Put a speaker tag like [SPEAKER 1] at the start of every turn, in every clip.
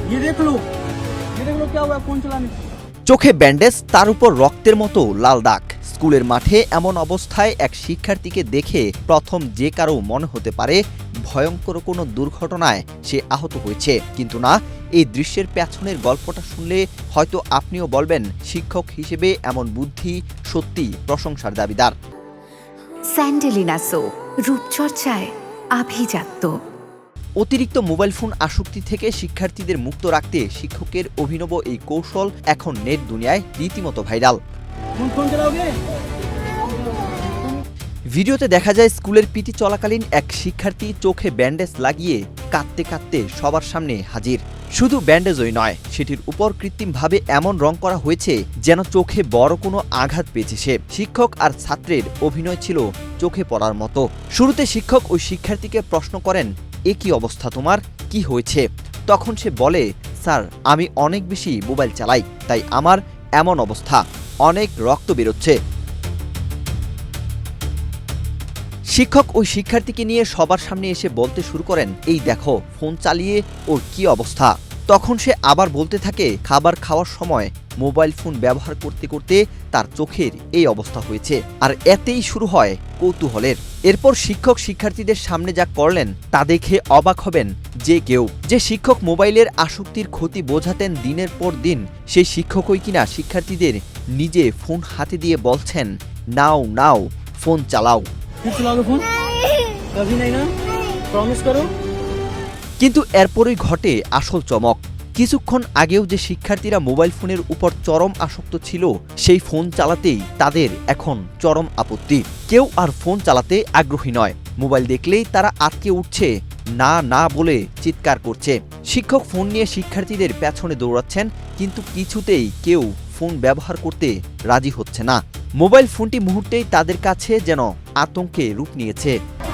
[SPEAKER 1] ये देख लो क्या हुआ फोन चलाने से।
[SPEAKER 2] চোখে ব্যান্ডেজ, তার উপর রক্তের মতো লাল দাগ। স্কুলের মাঠে এমন অবস্থায় এক শিক্ষার্থীকে দেখে প্রথম যে কারো মনে হতে পারে ভয়ঙ্কর কোনো দুর্ঘটনায় সে আহত হয়েছে, কিন্তু না, এই দৃশ্যের পেছনের গল্পটা শুনলে হয়তো আপনিও বলবেন শিক্ষক হিসেবে এমন বুদ্ধি সত্যি প্রশংসার দাবিদার।
[SPEAKER 3] স্যান্ডেলিনা সো, রূপচর্চায় আভিজাত্য।
[SPEAKER 2] অতিরিক্ত মোবাইল ফোন আসক্তি থেকে শিক্ষার্থীদের মুক্ত রাখতে শিক্ষকের অভিনব এই কৌশল এখন নেট দুনিয়ায় রীতিমতো ভাইরাল।
[SPEAKER 1] फोन चलाओगे।
[SPEAKER 2] ভিডিওতে দেখা যায় স্কুলের পিটি চলাকালীন এক শিক্ষার্থী চোখে ব্যান্ডেজ লাগিয়ে কাঁদতে কাঁদতে সবার সামনে হাজির। শুধু ব্যান্ডেজই নয়, সেটির উপর কৃত্রিমভাবে এমন রং করা হয়েছে যেন চোখে বড় কোনো আঘাত পেয়েছে সে। শিক্ষক আর ছাত্রের অভিনয় ছিল চোখে পড়ার মতো। শুরুতে শিক্ষক ওই শিক্ষার্থীকে প্রশ্ন করেন, এ কি অবস্থা তোমার, কি হয়েছে? তখন সে বলে, স্যার, আমি অনেক বেশি মোবাইল চালাই, তাই আমার এমন অবস্থা, অনেক রক্ত বেরোচ্ছে। শিক্ষক ওই শিক্ষার্থীকে নিয়ে সবার সামনে এসে বলতে শুরু করেন, এই দেখো ফোন চালিয়ে ওর কি অবস্থা। তখন সে আবার বলতে থাকে, খাবার খাওয়ার সময় মোবাইল ফোন ব্যবহার করতে করতে তার চোখের এই অবস্থা হয়েছে। আর এতেই শুরু হয় কৌতূহলের। এরপর শিক্ষক শিক্ষার্থীদের সামনে যা করলেন তা দেখে অবাক হবেন যে কেউ। যে শিক্ষক মোবাইলের আসক্তির ক্ষতি বোঝাতেন দিনের পর দিন, সেই শিক্ষকই কিনা শিক্ষার্থীদের নিজে ফোন হাতে দিয়ে বলছেন, নাও নাও ফোন চালাও।
[SPEAKER 1] फिर चलाओगे फोन? कभी नहीं ना, प्रॉमिस करो।
[SPEAKER 2] কিন্তু এরপরই ঘটে আসল চমক। কিছুক্ষণ আগেও যে শিক্ষার্থীরা মোবাইল ফোনের উপর চরম আসক্ত ছিল, সেই ফোন চালাতেই তাদের এখন চরম আপত্তি। কেউ আর ফোন চালাতে আগ্রহী নয়। মোবাইল দেখলেই তারা আটকে উঠছে, না না বলে চিৎকার করছে। শিক্ষক ফোন নিয়ে শিক্ষার্থীদের পেছনে দৌড়াচ্ছেন, কিন্তু কিছুতেই কেউ ফোন ব্যবহার করতে রাজি হচ্ছে না। মোবাইল ফোনটি মুহূর্তেই তাদের কাছে যেন আতঙ্কে রূপ নিয়েছে।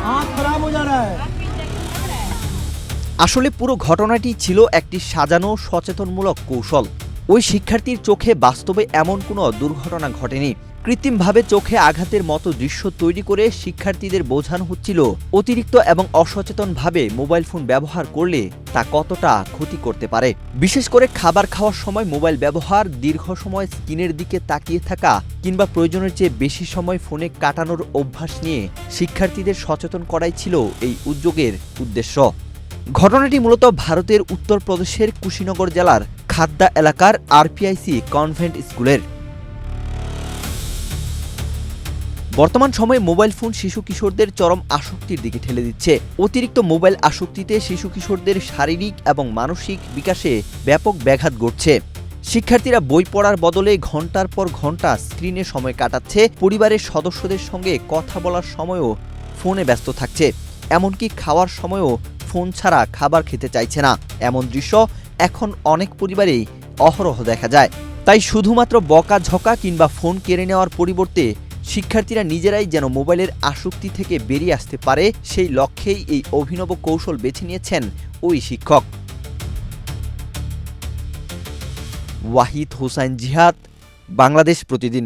[SPEAKER 1] आँख खराब हो जा रहा है।
[SPEAKER 2] আসলে পুরো ঘটনাটি ছিল একটি সাজানো সচেতনমূলক কৌশল। ওই শিক্ষার্থীর চোখে বাস্তবে এমন কোনো দুর্ঘটনা ঘটেনি। কৃত্রিমভাবে চোখে আঘাতের মতো দৃশ্য তৈরি করে শিক্ষার্থীদের বোঝানো হচ্ছিল অতিরিক্ত এবং অসচেতনভাবে মোবাইল ফোন ব্যবহার করলে তা কতটা ক্ষতি করতে পারে। বিশেষ করে খাবার খাওয়ার সময় মোবাইল ব্যবহার, দীর্ঘ সময় স্ক্রিনের দিকে তাকিয়ে থাকা কিংবা প্রয়োজনের চেয়ে বেশি সময় ফোনে কাটানোর অভ্যাস নিয়ে শিক্ষার্থীদের সচেতন করাই ছিল এই উদ্যোগের উদ্দেশ্য। ঘটনাটি মূলত ভারতের উত্তরপ্রদেশের কুশীনগর জেলার খাদ্দা এলাকার আরপিআইসি কনভেন্ট স্কুলের। বর্তমান সময়ে মোবাইল ফোন শিশু কিশোরদের চরম আসক্তির দিকে ঠেলে দিচ্ছে। অতিরিক্ত মোবাইল আসক্তিতে শিশু কিশোরদের শারীরিক এবং মানসিক বিকাশে ব্যাপক ব্যাঘাত ঘটছে। শিক্ষার্থীরা বই পড়ার বদলে ঘন্টার পর ঘন্টা স্ক্রিনে সময় কাটাচ্ছে, পরিবারের সদস্যদের সঙ্গে কথা বলার সময়ও ফোনে ব্যস্ত থাকছে, এমনকি খাওয়ার সময়ও ফোন ছাড়া খাবার খেতে চাইছে না। এমন দৃশ্য এখন অনেক পরিবারেই অহরহ দেখা যায়। তাই শুধুমাত্র বকাঝকা কিংবা ফোন কেড়ে নেওয়ার পরিবর্তে শিক্ষার্থীরা নিজেরাই যেন মোবাইলের আসক্তি থেকে বেরিয়ে আসতে পারে, সেই লক্ষ্যেই এই অভিনব কৌশল বেছে নিয়েছেন ওই শিক্ষক। ওয়াহিদ হোসাইন জিহাদ, বাংলাদেশ প্রতিদিন।